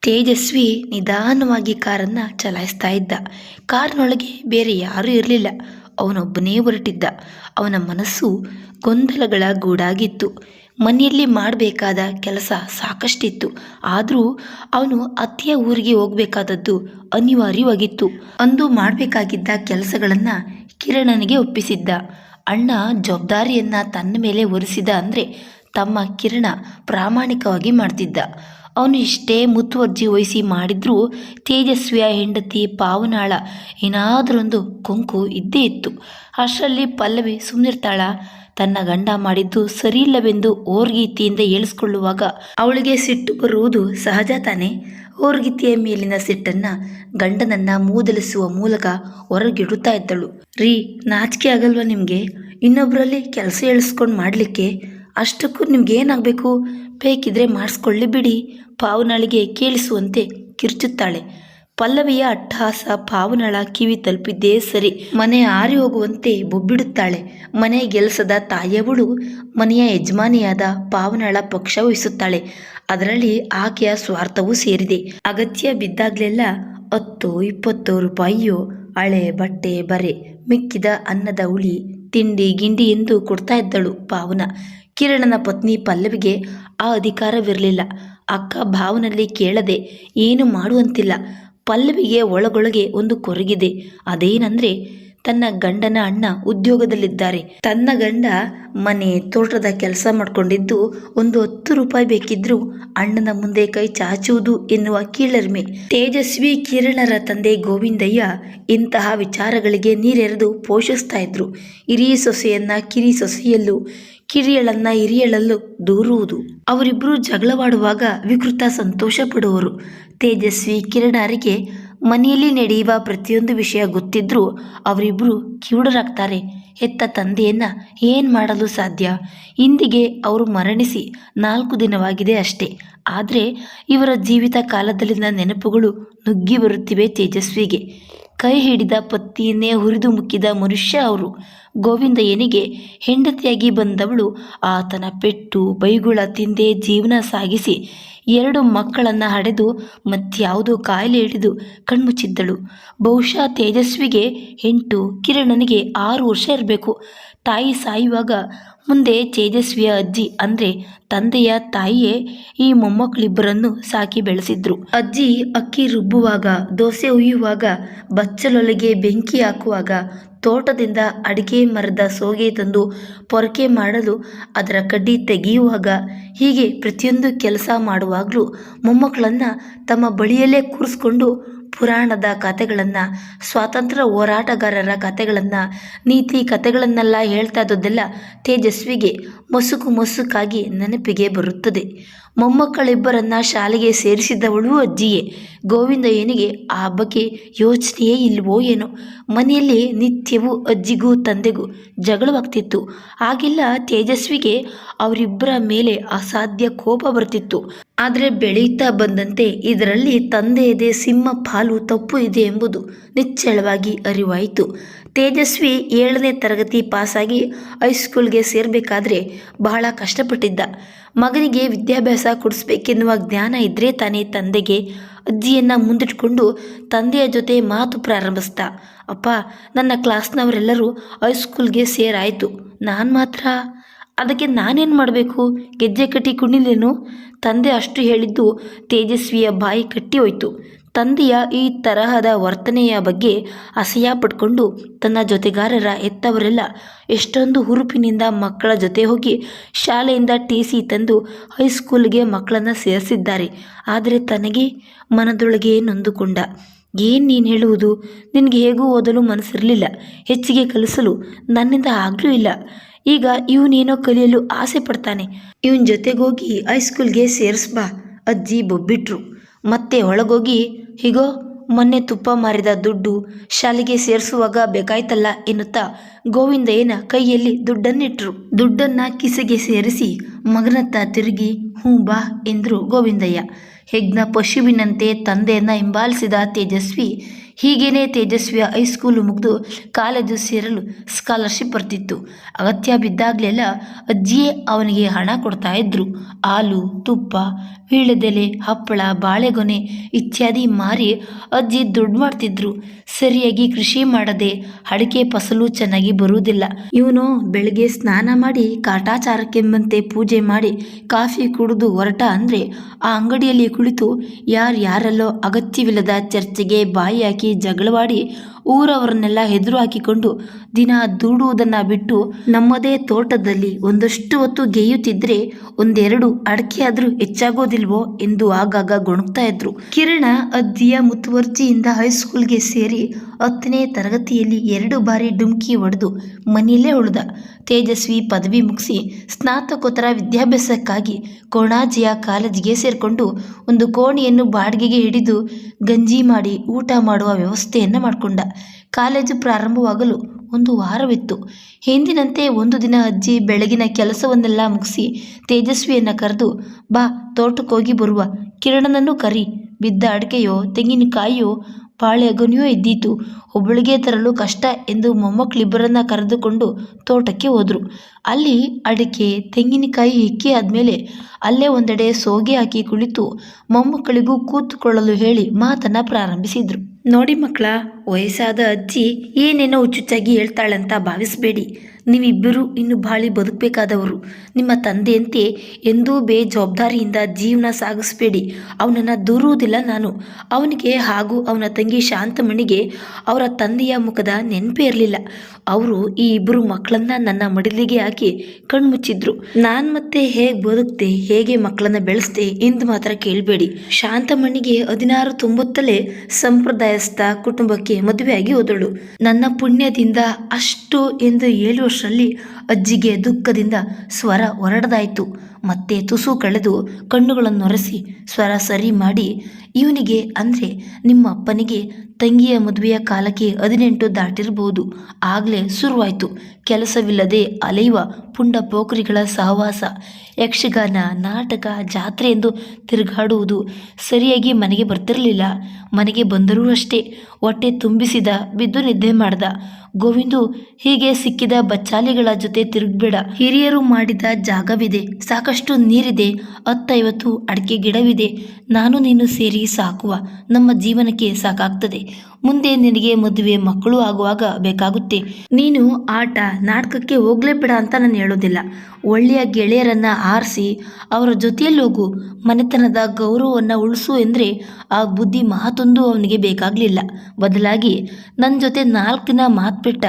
ತೇಜಸ್ವಿ ನಿಧಾನವಾಗಿ ಕಾರನ್ನು ಚಲಾಯಿಸ್ತಾ ಇದ್ದ. ಕಾರಿನೊಳಗೆ ಬೇರೆ ಯಾರೂ ಇರಲಿಲ್ಲ. ಅವನೊಬ್ಬನೇ ಹೊರಟಿದ್ದ. ಅವನ ಮನಸ್ಸು ಗೊಂದಲಗಳ ಗೂಡಾಗಿತ್ತು. ಮನೆಯಲ್ಲಿ ಮಾಡಬೇಕಾದ ಕೆಲಸ ಸಾಕಷ್ಟಿತ್ತು. ಆದರೂ ಅವನು ಅತ್ತೆಯ ಊರಿಗೆ ಹೋಗಬೇಕಾದದ್ದು ಅನಿವಾರ್ಯವಾಗಿತ್ತು. ಅಂದು ಮಾಡಬೇಕಾಗಿದ್ದ ಕೆಲಸಗಳನ್ನು ಕಿರಣನಿಗೆ ಒಪ್ಪಿಸಿದ್ದ. ಅಣ್ಣ ಜವಾಬ್ದಾರಿಯನ್ನು ತನ್ನ ಮೇಲೆ ಹೊರಿಸಿದ ಅಂದರೆ ತಮ್ಮ ಕಿರಣ ಪ್ರಾಮಾಣಿಕವಾಗಿ ಮಾಡ್ತಿದ್ದ. ಅವನು ಇಷ್ಟೇ ಮುತುವರ್ಜಿ ವಹಿಸಿ ಮಾಡಿದ್ರೂ ತೇಜಸ್ವಿಯ ಹೆಂಡತಿ ಪಾವನಾಳ ಏನಾದರೊಂದು ಕೊಂಕು ಇದ್ದೇ ಇತ್ತು. ಅಷ್ಟರಲ್ಲಿ ಪಲ್ಲವಿ ಸುಮ್ಮನಿರ್ತಾಳ. ತನ್ನ ಗಂಡ ಮಾಡಿದ್ದು ಸರಿಯಿಲ್ಲವೆಂದು ಓರ್ಗೀತಿಯಿಂದ ಹೇಳಿಸ್ಕೊಳ್ಳುವಾಗ ಅವಳಿಗೆ ಸಿಟ್ಟು ಬರುವುದು ಸಹಜ ತಾನೇ. ಓರ್ಗೀತಿಯ ಮೇಲಿನ ಸಿಟ್ಟನ್ನು ಗಂಡನನ್ನು ಮೂದಲಿಸುವ ಮೂಲಕ ಹೊರಗಿಡುತ್ತಾ ಇದ್ದಳು. ರೀ, ನಾಚಿಕೆ ಆಗಲ್ವಾ ನಿಮಗೆ? ಇನ್ನೊಬ್ಬರಲ್ಲಿ ಕೆಲಸ ಹೇಳಿಸ್ಕೊಂಡು ಮಾಡಲಿಕ್ಕೆ? ಅಷ್ಟಕ್ಕೂ ನಿಮ್ಗೇನಾಗಬೇಕು? ಬೇಕಿದ್ರೆ ಮಾಡಿಸ್ಕೊಳ್ಳಿ ಬಿಡಿ. ಪಾವನಾಳಿಗೆ ಕೇಳಿಸುವಂತೆ ಕಿರ್ಚುತ್ತಾಳೆ. ಪಲ್ಲವಿಯ ಅಟ್ಟಹಾಸ ಪಾವನಾಳ ಕಿವಿ ತಲುಪಿದ್ದೇ ಸರಿ. ಮನೆ ಆರಿ ಹೋಗುವಂತೆ ಬೊಬ್ಬಿಡುತ್ತಾಳೆ. ಮನೆ ಗೆಲ್ಸದ ತಾಯಿಯವಳು ಮನೆಯ ಯಜಮಾನಿಯಾದ ಪಾವನಾಳ ಪಕ್ಷ ವಹಿಸುತ್ತಾಳೆ. ಅದರಲ್ಲಿ ಆಕೆಯ ಸ್ವಾರ್ಥವೂ ಸೇರಿದೆ. ಅಗತ್ಯ ಬಿದ್ದಾಗಲೆಲ್ಲ 10-20 ರೂಪಾಯಿಯೋ ಹಳೆ ಬಟ್ಟೆ ಬರೆ ಮಿಕ್ಕಿದ ಅನ್ನದ ಹುಳಿ ತಿಂಡಿ ಗಿಂಡಿ ಎಂದು ಕೊಡ್ತಾ ಇದ್ದಳು ಪಾವನ. ಕಿರಣನ ಪತ್ನಿ ಪಲ್ಲವಿಗೆ ಆ ಅಧಿಕಾರವಿರಲಿಲ್ಲ. ಅಕ್ಕ ಭಾವನಲ್ಲಿ ಕೇಳದೆ ಏನು ಮಾಡುವಂತಿಲ್ಲ. ಪಲ್ಲವಿಗೆ ಒಳಗೊಳಗೆ ಒಂದು ಕೊರಗಿದೆ. ಅದೇನೆಂದರೆ ತನ್ನ ಗಂಡನ ಅಣ್ಣ ಉದ್ಯೋಗದಲ್ಲಿದ್ದಾರೆ. ತನ್ನ ಗಂಡ ಮನೆ ತೋಟದ ಕೆಲಸ ಮಾಡಿಕೊಂಡಿದ್ದು ಒಂದು 10 ರೂಪಾಯಿ ಬೇಕಿದ್ರೂ ಅಣ್ಣನ ಮುಂದೆ ಕೈ ಚಾಚುವುದು ಎನ್ನುವ ಕೀಳರಿಮೆ. ತೇಜಸ್ವಿ ಕಿರಣರ ತಂದೆ ಗೋವಿಂದಯ್ಯ ಇಂತಹ ವಿಚಾರಗಳಿಗೆ ನೀರೆರೆದು ಪೋಷಿಸ್ತಾ ಇದ್ರು. ಹಿರಿಯ ಸೊಸೆಯನ್ನ ಕಿರಿ ಸೊಸೆಯಲ್ಲೂ ಕಿರಿಯಳನ್ನ ಹಿರಿಯಳಲ್ಲೂ ದೂರುವುದು. ಅವರಿಬ್ಬರು ಜಗಳವಾಡುವಾಗ ವಿಕೃತ ಸಂತೋಷ ಪಡುವರು. ತೇಜಸ್ವಿ ಕಿರಣರಿಗೆ ಮನೆಯಲ್ಲಿ ನಡೆಯುವ ಪ್ರತಿಯೊಂದು ವಿಷಯ ಗೊತ್ತಿದ್ರೂ ಅವರಿಬ್ಬರು ಕಿವುಡರಾಗ್ತಾರೆ. ಹೆತ್ತ ತಂದೆಯನ್ನ ಏನು ಮಾಡಲು ಸಾಧ್ಯ? ಇಂದಿಗೆ ಅವರು ಮರಣಿಸಿ 4 ದಿನವಾಗಿದೆ ಅಷ್ಟೇ. ಆದರೆ ಇವರ ಜೀವಿತ ಕಾಲದಲ್ಲಿನ ನೆನಪುಗಳು ನುಗ್ಗಿ ಬರುತ್ತಿವೆ ತೇಜಸ್ವಿಗೆ. ಕೈ ಹಿಡಿದ ಪತ್ತಿಯನ್ನೇ ಹುರಿದು ಮುಕ್ಕಿದ ಮನುಷ್ಯ ಅವರು. ಗೋವಿಂದಯ್ಯನಿಗೆ ಹೆಂಡತಿಯಾಗಿ ಬಂದವಳು ಆತನ ಪೆಟ್ಟು ಬೈಗುಳ ತಿಂದೇ ಜೀವನ ಸಾಗಿಸಿ 2 ಮಕ್ಕಳನ್ನು ಹಡೆದು ಮತ್ಯಾವುದೋ ಕಾಯಿಲೆ ಹಿಡಿದು ಕಣ್ಮುಚ್ಚಿದ್ದಳು. ಬಹುಶಃ ತೇಜಸ್ವಿಗೆ 8, ಕಿರಣನಿಗೆ 6 ವರ್ಷ ಇರಬೇಕು. ತಾಯಿ ಸಾಯುವಾಗ ಮುಂದೆ ತೇಜಸ್ವಿಯ ಅಜ್ಜಿ ಅಂದರೆ ತಂದೆಯ ತಾಯಿಯೇ ಈ ಮೊಮ್ಮಕ್ಕಳಿಬ್ಬರನ್ನು ಸಾಕಿ ಬೆಳೆಸಿದ್ರು. ಅಜ್ಜಿ ಅಕ್ಕಿ ರುಬ್ಬುವಾಗ, ದೋಸೆ ಹುಯ್ಯುವಾಗ, ಬಚ್ಚಲೊಲೆಗೆ ಬೆಂಕಿ ಹಾಕುವಾಗ, ತೋಟದಿಂದ ಅಡಿಕೆ ಮರದ ಸೋಗೆ ತಂದು ಪೊರಕೆ ಮಾಡಲು ಅದರ ಕಡ್ಡಿ ತೆಗೆಯುವಾಗ, ಹೀಗೆ ಪ್ರತಿಯೊಂದು ಕೆಲಸ ಮಾಡುವಾಗಲೂ ಮೊಮ್ಮಕ್ಕಳನ್ನು ತಮ್ಮ ಬಳಿಯಲ್ಲೇ ಕೂರಿಸ್ಕೊಂಡು ಪುರಾಣದ ಕಥೆಗಳನ್ನು, ಸ್ವಾತಂತ್ರ್ಯ ಹೋರಾಟಗಾರರ ಕಥೆಗಳನ್ನು, ನೀತಿ ಕಥೆಗಳನ್ನೆಲ್ಲ ಹೇಳ್ತಾ ಇದ್ದದ್ದೆಲ್ಲ ತೇಜಸ್ವಿಗೆ ಮಸುಕಾಗಿ ನೆನಪಿಗೆ ಬರುತ್ತದೆ. ಮೊಮ್ಮಕ್ಕಳಿಬ್ಬರನ್ನ ಶಾಲೆಗೆ ಸೇರಿಸಿದವಳು ಅಜ್ಜಿಯೇ. ಗೋವಿಂದಯ್ಯನಿಗೆ ಆ ಬಗ್ಗೆ ಯೋಚನೆಯೇ ಇಲ್ವೋ ಏನೋ. ಮನೆಯಲ್ಲಿ ನಿತ್ಯವೂ ಅಜ್ಜಿಗೂ ತಂದೆಗೂ ಜಗಳವಾಗ್ತಿತ್ತು. ಆಗೆಲ್ಲ ತೇಜಸ್ವಿಗೆ ಅವರಿಬ್ಬರ ಮೇಲೆ ಅಸಾಧ್ಯ ಕೋಪ ಬರ್ತಿತ್ತು. ಆದರೆ ಬೆಳೆಯುತ್ತಾ ಬಂದಂತೆ ಇದರಲ್ಲಿ ತಂದೆಯದೇ ಸಿಂಹ ಪಾಲು ತಪ್ಪು ಇದೆ ಎಂಬುದು ನಿಚ್ಚಳವಾಗಿ ಅರಿವಾಯಿತು. ತೇಜಸ್ವಿ 7ನೇ ತರಗತಿ ಪಾಸಾಗಿ ಹೈಸ್ಕೂಲ್ಗೆ ಸೇರಬೇಕಾದ್ರೆ ಬಹಳ ಕಷ್ಟಪಟ್ಟಿದ್ದ. ಮಗನಿಗೆ ವಿದ್ಯಾಭ್ಯಾಸ ಕೊಡಿಸ್ಬೇಕೆನ್ನುವ ಜ್ಞಾನ ಇದ್ದರೆ ತಾನೇ ತಂದೆಗೆ. ಅಜ್ಜಿಯನ್ನು ಮುಂದಿಟ್ಕೊಂಡು ತಂದೆಯ ಜೊತೆ ಮಾತು ಪ್ರಾರಂಭಿಸ್ದ. ಅಪ್ಪ, ನನ್ನ ಕ್ಲಾಸ್ನವರೆಲ್ಲರೂ ಹೈಸ್ಕೂಲ್ಗೆ ಸೇರಾಯಿತು, ನಾನು ಮಾತ್ರ? ಅದಕ್ಕೆ ನಾನೇನು ಮಾಡಬೇಕು? ಗೆಜ್ಜೆ ಕಟ್ಟಿ ಕುಣಿಲೇನು? ತಂದೆ ಅಷ್ಟು ಹೇಳಿದ್ದು ತೇಜಸ್ವಿಯ ಬಾಯಿ ಕಟ್ಟಿ ಹೋಯಿತು. ತಂದೆಯ ಈ ತರಹದ ವರ್ತನೆಯ ಬಗ್ಗೆ ಅಸಹ್ಯ ಪಟ್ಕೊಂಡು ತನ್ನ ಜೊತೆಗಾರರ ಎತ್ತವರೆಲ್ಲ ಎಷ್ಟೊಂದು ಹುರುಪಿನಿಂದ ಮಕ್ಕಳ ಜೊತೆ ಹೋಗಿ ಶಾಲೆಯಿಂದ TC ತಂದು ಹೈಸ್ಕೂಲ್ಗೆ ಮಕ್ಕಳನ್ನು ಸೇರಿಸಿದ್ದಾರೆ. ಆದರೆ ತನಗೆ ಮನದೊಳಗೆ ನೊಂದುಕೊಂಡ. ಏನು ನೀನು ಹೇಳುವುದು? ನಿನಗೆ ಹೇಗೂ ಓದಲು ಮನಸ್ಸಿರಲಿಲ್ಲ, ಹೆಚ್ಚಿಗೆ ಕಲಿಸಲು ನನ್ನಿಂದ ಆಗಲೂ ಇಲ್ಲ. ಈಗ ಇವನೇನೋ ಕಲಿಯಲು ಆಸೆ ಪಡ್ತಾನೆ, ಇವನ ಜೊತೆಗೋಗಿ ಹೈಸ್ಕೂಲ್ಗೆ ಸೇರಿಸ್ಬಾ. ಅಜ್ಜಿ ಬೊಬ್ಬಿಟ್ರು. ಮತ್ತೆ ಒಳಗೋಗಿ, ಹೀಗೋ ಮೊನ್ನೆ ತುಪ್ಪ ಮಾರಿದ ದುಡ್ಡು ಶಾಲೆಗೆ ಸೇರಿಸುವಾಗ ಬೇಕಾಯ್ತಲ್ಲ ಎನ್ನುತ್ತಾ ಗೋವಿಂದಯ್ಯನ ಕೈಯಲ್ಲಿ ದುಡ್ಡನ್ನಿಟ್ರು. ದುಡ್ಡನ್ನು ಕಿಸೆಗೆ ಸೇರಿಸಿ ಮಗನತ್ತ ತಿರುಗಿ ಹ್ಞೂ ಬಾ ಎಂದರು ಗೋವಿಂದಯ್ಯ. ಹೆಗ್ನ ಪಶುವಿನಂತೆ ತಂದೆಯನ್ನು ಹಿಂಬಾಲಿಸಿದ ತೇಜಸ್ವಿ ಹೀಗೇನೆ ತೇಜಸ್ವಿಯ ಹೈಸ್ಕೂಲು ಮುಗಿದು ಕಾಲೇಜು ಸೇರಲು ಸ್ಕಾಲರ್ಶಿಪ್ ಬರ್ತಿತ್ತು. ಅಗತ್ಯ ಬಿದ್ದಾಗಲೆಲ್ಲ ಅಜ್ಜಿಯೇ ಅವನಿಗೆ ಹಣ ಕೊಡ್ತಾ ಇದ್ರು. ಹಾಲು, ತುಪ್ಪ, ವೀಳ್ಯದೆಲೆ, ಹಪ್ಪಳ, ಬಾಳೆಗೊನೆ ಇತ್ಯಾದಿ ಮಾರಿ ಅಜ್ಜಿ ದುಡ್ಡು ಮಾಡ್ತಿದ್ರು. ಸರಿಯಾಗಿ ಕೃಷಿ ಮಾಡದೆ ಅಡಿಕೆ ಫಸಲು ಚೆನ್ನಾಗಿ ಬರುವುದಿಲ್ಲ. ಇವನು ಬೆಳಿಗ್ಗೆ ಸ್ನಾನ ಮಾಡಿ ಕಾಟಾಚಾರಕ್ಕೆಂಬಂತೆ ಪೂಜೆ ಮಾಡಿ ಕಾಫಿ ಕುಡಿದು ಹೊರಟ ಅಂದರೆ ಆ ಅಂಗಡಿಯಲ್ಲಿ ಕುಳಿತು ಯಾರಲ್ಲೋ ಅಗತ್ಯವಿಲ್ಲದ ಚರ್ಚೆಗೆ ಬಾಯಿ ಹಾಕಿ ಜಗಳವಾಡಿ ಊರವರನ್ನೆಲ್ಲ ಎದುರು ಹಾಕಿಕೊಂಡು ದಿನ ದುಡುವುದನ್ನು ಬಿಟ್ಟು ನಮ್ಮದೇ ತೋಟದಲ್ಲಿ ಒಂದಷ್ಟು ಹೊತ್ತು ಗೆಯ್ಯುತ್ತಿದ್ರೆ ಒಂದೆರಡು ಅಡಿಕೆ ಆದರೂ ಹೆಚ್ಚಾಗೋದಿಲ್ವೋ ಎಂದು ಆಗಾಗ ಗೊಣಗ್ತಾ ಇದ್ರು. ಕಿರಣ ಅಜ್ಜಿಯ ಮುತುವರ್ಜಿಯಿಂದ ಹೈಸ್ಕೂಲ್ಗೆ ಸೇರಿ 10ನೇ ತರಗತಿಯಲ್ಲಿ 2 ಬಾರಿ ಡುಮ್ಕಿ ಹೊಡೆದು ಮನೆಯಲ್ಲೇ ಉಳಿದ. ತೇಜಸ್ವಿ ಪದವಿ ಮುಗಿಸಿ ಸ್ನಾತಕೋತ್ತರ ವಿದ್ಯಾಭ್ಯಾಸಕ್ಕಾಗಿ ಕೊಣಾಜೆಯ ಕಾಲೇಜಿಗೆ ಸೇರಿಕೊಂಡು ಒಂದು ಕೋಣೆಯನ್ನು ಬಾಡಿಗೆಗೆ ಹಿಡಿದು ಗಂಜಿ ಮಾಡಿ ಊಟ ಮಾಡುವ ವ್ಯವಸ್ಥೆಯನ್ನು ಮಾಡಿಕೊಂಡ. ಕಾಲೇಜು ಪ್ರಾರಂಭವಾಗಲು 1 ವಾರವಿತ್ತು. ಎಂದಿನಂತೆ ಒಂದು ದಿನ ಅಜ್ಜಿ ಬೆಳಗಿನ ಕೆಲಸವನ್ನೆಲ್ಲ ಮುಗಿಸಿ ತೇಜಸ್ವಿಯನ್ನು ಕರೆದು, ಬಾ ತೋಟಕ್ಕೋಗಿ ಬರುವ, ಕಿರಣನನ್ನು ಕರಿ, ಬಿದ್ದ ಅಡಿಕೆಯೋ ತೆಂಗಿನಕಾಯಿಯೋ ಬಾಳೆಗೊನೆಯೋ ಇದ್ದೀತು, ಒಬ್ಬಳಿಗೆ ತರಲು ಕಷ್ಟ ಎಂದು ಮೊಮ್ಮಕ್ಕಳಿಬ್ಬರನ್ನ ಕರೆದುಕೊಂಡು ತೋಟಕ್ಕೆ ಹೋದರು. ಅಲ್ಲಿ ಅಡಿಕೆ ತೆಂಗಿನಕಾಯಿ ಹೆಕ್ಕಿ ಆದಮೇಲೆ ಅಲ್ಲೇ ಒಂದೆಡೆ ಸೋಗೆ ಹಾಕಿ ಕುಳಿತು ಮೊಮ್ಮಕ್ಕಳಿಗೂ ಕೂತುಕೊಳ್ಳಲು ಹೇಳಿ ಮಾತನ್ನು ಪ್ರಾರಂಭಿಸಿದರು. ನೋಡಿ ಮಕ್ಕಳ, ವಯಸ್ಸಾದ ಅಜ್ಜಿ ಏನೇನೋ ಹುಚ್ಚುಚ್ಚಾಗಿ ಹೇಳ್ತಾಳಂತ ಭಾವಿಸಬೇಡಿ. ನೀವಿಬ್ಬರು ಇನ್ನು ಬಾಳಿ ಬದುಕಬೇಕಾದವರು. ನಿಮ್ಮ ತಂದೆಯಂತೆ ಎಂದೂ ಬೇಜವಾಬ್ದಾರಿಯಿಂದ ಜೀವನ ಸಾಗಿಸಬೇಡಿ. ಅವನನ್ನು ದೂರುವುದಿಲ್ಲ ನಾನು. ಅವನಿಗೆ ಹಾಗೂ ಅವನ ತಂಗಿ ಶಾಂತಮಣಿಗೆ ಅವರ ತಂದೆಯ ಮುಖದ ನೆನಪೇ ಇರಲಿಲ್ಲ. ಅವರು ಈ ಇಬ್ಬರು ಮಕ್ಕಳನ್ನ ನನ್ನ ಮಡಿಲಿಗೆ ಹಾಕಿ ಕಣ್ಮುಚ್ಚಿದ್ರು. ನಾನು ಮತ್ತೆ ಹೇಗೆ ಬದುಕ್ತೆ, ಹೇಗೆ ಮಕ್ಕಳನ್ನ ಬೆಳೆಸ್ದೆ ಎಂದು ಮಾತ್ರ ಕೇಳಬೇಡಿ. ಶಾಂತಮಣಿಗೆ 16-9 ಸಂಪ್ರದಾಯಸ್ಥ ಕುಟುಂಬಕ್ಕೆ ಮದುವೆಯಾಗಿ ಹೋದಳು. ನನ್ನ ಪುಣ್ಯದಿಂದ ಅಷ್ಟು ಎಂದು ಹೇಳುವಷ್ಟರಲ್ಲಿ ಅಜ್ಜಿಗೆ ದುಃಖದಿಂದ ಸ್ವರ ಹೊರಡದಾಯಿತು. ಮತ್ತೆ ತುಸು ಕಳೆದು ಕಣ್ಣುಗಳನ್ನೊರೆಸಿ ಸ್ವರ ಸರಿ ಮಾಡಿ, ಇವನಿಗೆ ಅಂದರೆ ನಿಮ್ಮ ಅಪ್ಪನಿಗೆ ತಂಗಿಯ ಮದುವೆಯ ಕಾಲಕ್ಕೆ 18 ದಾಟಿರಬಹುದು. ಆಗಲೇ ಶುರುವಾಯಿತು ಕೆಲಸವಿಲ್ಲದೆ ಅಲೆಯುವ ಪುಂಡ ಪೋಖರಿಗಳ ಸಹವಾಸ. ಯಕ್ಷಗಾನ, ನಾಟಕ, ಜಾತ್ರೆ ಎಂದು ತಿರುಗಾಡುವುದು. ಸರಿಯಾಗಿ ಮನೆಗೆ ಬರ್ತಿರಲಿಲ್ಲ. ಮನೆಗೆ ಬಂದರೂ ಅಷ್ಟೇ ಹೊಟ್ಟೆ ತುಂಬಿಸಿದ, ಬಿದ್ದು ನಿದ್ದೆ ಮಾಡ್ದ. ಗೋವಿಂದು, ಹೀಗೆ ಸಿಕ್ಕಿದ ಬಚ್ಚಾಲಿಗಳ ಜೊತೆ ತಿರುಗಬೇಡ. ಹಿರಿಯರು ಮಾಡಿದ ಜಾಗವಿದೆ, ಸಾಕಷ್ಟು ನೀರಿದೆ, 10-50 ಅಡಿಕೆ ಗಿಡವಿದೆ. ನಾನು ನೀನು ಸೇರಿ ಸಾಕುವ ನಮ್ಮ ಜೀವನಕ್ಕೆ ಸಾಕಾಗ್ತದೆ. ಮುಂದೆ ನಿನಗೆ ಮದುವೆ ಮಕ್ಕಳು ಆಗುವಾಗ ಬೇಕಾಗುತ್ತೆ. ನೀನು ಆಟ ನಾಟಕಕ್ಕೆ ಹೋಗ್ಲೇಬೇಡ ಅಂತ ನಾನು ಹೇಳೋದಿಲ್ಲ. ಒಳ್ಳೆಯ ಗೆಳೆಯರನ್ನು ಆರಿಸಿ ಅವರ ಜೊತೆಯಲ್ಲಿ ಹೋಗು. ಮನೆತನದ ಗೌರವವನ್ನು ಉಳಿಸು ಎಂದರೆ ಆ ಬುದ್ಧಿ ಮಾತೊಂದು ಅವನಿಗೆ ಬೇಕಾಗಲಿಲ್ಲ. ಬದಲಾಗಿ ನನ್ನ ಜೊತೆ 4 ದಿನ ಮಾತು ಬಿಟ್ಟ.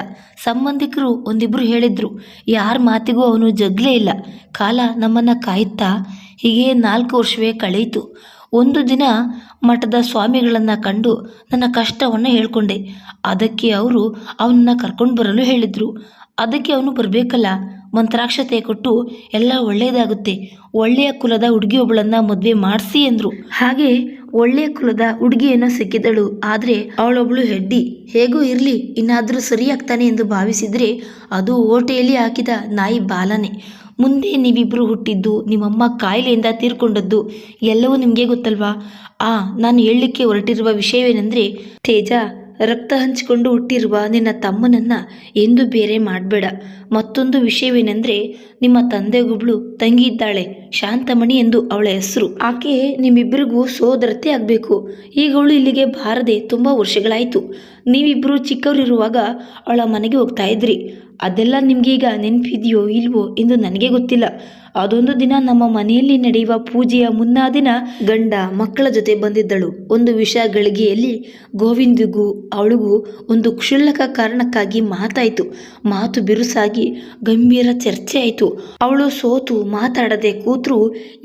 ಸಂಬಂಧಿಕರು ಒಂದಿಬ್ಬರು ಹೇಳಿದ್ರು. ಯಾರ ಮಾತಿಗೂ ಅವನು ಜಗ್ಲೇ ಇಲ್ಲ. ಕಾಲ ನಮ್ಮನ್ನು ಕಾಯುತ್ತಾ ಹೀಗೆ 4 ವರ್ಷವೇ ಕಳೆಯಿತು. ಒಂದು ದಿನ ಮಠದ ಸ್ವಾಮಿಗಳನ್ನು ಕಂಡು ನನ್ನ ಕಷ್ಟವನ್ನು ಹೇಳ್ಕೊಂಡೆ. ಅದಕ್ಕೆ ಅವರು ಅವನನ್ನು ಕರ್ಕೊಂಡು ಬರಲು ಹೇಳಿದರು. ಅದಕ್ಕೆ ಅವನು ಬರಬೇಕಲ್ಲ. ಮಂತ್ರಾಕ್ಷತೆ ಕೊಟ್ಟು ಎಲ್ಲ ಒಳ್ಳೆಯದಾಗುತ್ತೆ, ಒಳ್ಳೆಯ ಕುಲದ ಹುಡುಗಿಯೊಬ್ಬಳನ್ನು ಮದುವೆ ಮಾಡಿಸಿ ಎಂದರು. ಹಾಗೆ ಒಳ್ಳೆಯ ಕುಲದ ಹುಡುಗಿಯನ್ನು ಸಿಕ್ಕಿದಳು. ಆದರೆ ಅವಳೊಬ್ಬಳು ಹೆಡ್ಡಿ. ಹೇಗೂ ಇರಲಿ, ಇನ್ನಾದರೂ ಸರಿಯಾಗ್ತಾನೆ ಎಂದು ಭಾವಿಸಿದರೆ ಅದು ಓಟೆಯಲ್ಲಿ ಹಾಕಿದ ನಾಯಿ ಬಾಲನೆ. ಮುಂದೆ ನೀವಿಬ್ಬರು ಹುಟ್ಟಿದ್ದು, ನಿಮ್ಮಮ್ಮ ಕಾಯಿಲೆಯಿಂದ ತೀರ್ಕೊಂಡದ್ದು ಎಲ್ಲವೂ ನಿಮಗೆ ಗೊತ್ತಲ್ವಾ? ನಾನು ಹೇಳಲಿಕ್ಕೆ ಹೊರಟಿರುವ ವಿಷಯವೇನೆಂದರೆ, ತೇಜ, ರಕ್ತ ಹಂಚಿಕೊಂಡು ಹುಟ್ಟಿರುವ ನಿನ್ನ ತಮ್ಮನನ್ನು ಎಂದೂ ಬೇರೆ ಮಾಡಬೇಡ. ಮತ್ತೊಂದು ವಿಷಯವೇನೆಂದರೆ, ನಿಮ್ಮ ತಂದೆಗೊಬ್ಬಳು ತಂಗಿ ಇದ್ದಾಳೆ, ಶಾಂತಮಣಿ ಎಂದು ಅವಳ ಹೆಸರು. ಆಕೆ ನಿಮ್ಮಿಬ್ಬರಿಗೂ ಸೋದರತೆ ಆಗಬೇಕು. ಈಗ ಅವಳು ಇಲ್ಲಿಗೆ ಬಾರದೆ ತುಂಬ ವರ್ಷಗಳಾಯಿತು. ನೀವಿಬ್ಬರು ಚಿಕ್ಕವರಿರುವಾಗ ಅವಳ ಮನೆಗೆ ಹೋಗ್ತಾ ಇದ್ರಿ. ಅದೆಲ್ಲ ನಿಮಗೀಗ ನೆನಪಿದೆಯೋ ಇಲ್ವೋ ಎಂದು ನನಗೆ ಗೊತ್ತಿಲ್ಲ. ಅದೊಂದು ದಿನ ನಮ್ಮ ಮನೆಯಲ್ಲಿ ನಡೆಯುವ ಪೂಜೆಯ ಮುನ್ನಾ ದಿನ ಗಂಡ ಮಕ್ಕಳ ಜೊತೆ ಬಂದಿದ್ದಳು. ಒಂದು ವಿಷ ಗಳಿಗೆಯಲ್ಲಿ ಗೋವಿಂದಿಗೂ ಅವಳಿಗೂ ಒಂದು ಕ್ಷುಲ್ಲಕ ಕಾರಣಕ್ಕಾಗಿ ಮಾತಾಯಿತು. ಮಾತು ಬಿರುಸಾಗಿ ಗಂಭೀರ ಚರ್ಚೆ ಆಯಿತು. ಅವಳು ಸೋತು ಮಾತಾಡದೆ ಕೂತ್ರು.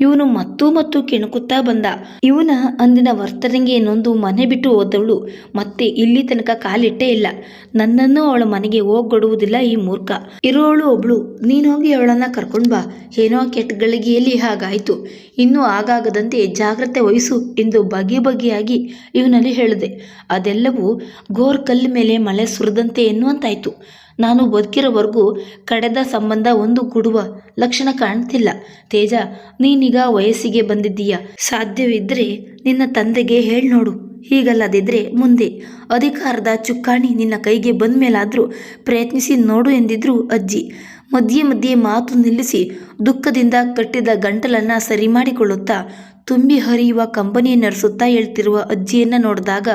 ಇವನು ಮತ್ತು ಕೆಣಕುತ್ತಾ ಬಂದ. ಇವನ ಅಂದಿನ ವರ್ತನೆಗೆ ನೊಂದು ಮನೆ ಬಿಟ್ಟು ಹೋದವಳು ಮತ್ತೆ ಇಲ್ಲಿ ತನಕ ಕಾಲಿಟ್ಟೇ ಇಲ್ಲ. ನನ್ನನ್ನು ಅವಳ ಮನೆಗೆ ಹೋಗೊಡುವುದಿಲ್ಲ ಈ ಮೂರ್ಖ. ಇರೋಳು ಒಬ್ಳು, ನೀನೋಗಿ ಅವಳನ್ನ ಕರ್ಕೊಂಡು ಬಾ. ಏನೋ ಕೆಟ್ಟ ಗಳಿಗೆಯಲ್ಲಿ ಹಾಗಾಯಿತು, ಇನ್ನೂ ಆಗಾಗದಂತೆ ಜಾಗ್ರತೆ ವಹಿಸು ಎಂದು ಬಗೆಯಾಗಿ ಇವನಲ್ಲಿ ಹೇಳಿದೆ. ಅದೆಲ್ಲವೂ ಗೋರ್ಕಲ್ಲು ಮೇಲೆ ಮಳೆ ಸುರಿದಂತೆ ಎನ್ನುವಂತಾಯಿತು. ನಾನು ಬದುಕಿರೋವರೆಗೂ ಕಡೆದ ಸಂಬಂಧ ಒಂದು ಗುಡುವ ಲಕ್ಷಣ ಕಾಣ್ತಿಲ್ಲ. ತೇಜ, ನೀನೀಗ ವಯಸ್ಸಿಗೆ ಬಂದಿದ್ದೀಯ. ಸಾಧ್ಯವಿದ್ದರೆ ನಿನ್ನ ತಂದೆಗೆ ಹೇಳಿ ನೋಡು. ಹೀಗಲ್ಲದಿದ್ದರೆ ಮುಂದೆ ಅಧಿಕಾರದ ಚುಕ್ಕಾಣಿ ನಿನ್ನ ಕೈಗೆ ಬಂದ ಮೇಲಾದರೂ ಪ್ರಯತ್ನಿಸಿ ನೋಡು ಎಂದಿದ್ರು ಅಜ್ಜಿ. ಮಧ್ಯೆ ಮಧ್ಯೆ ಮಾತು ನಿಲ್ಲಿಸಿ ದುಃಖದಿಂದ ಕಟ್ಟಿದ ಗಂಟಲನ್ನು ಸರಿ ಮಾಡಿಕೊಳ್ಳುತ್ತಾ ತುಂಬಿ ಹರಿಯುವ ಕಂಬನಿಯನ್ನರಿಸುತ್ತಾ ಹೇಳ್ತಿರುವ ಅಜ್ಜಿಯನ್ನು ನೋಡಿದಾಗ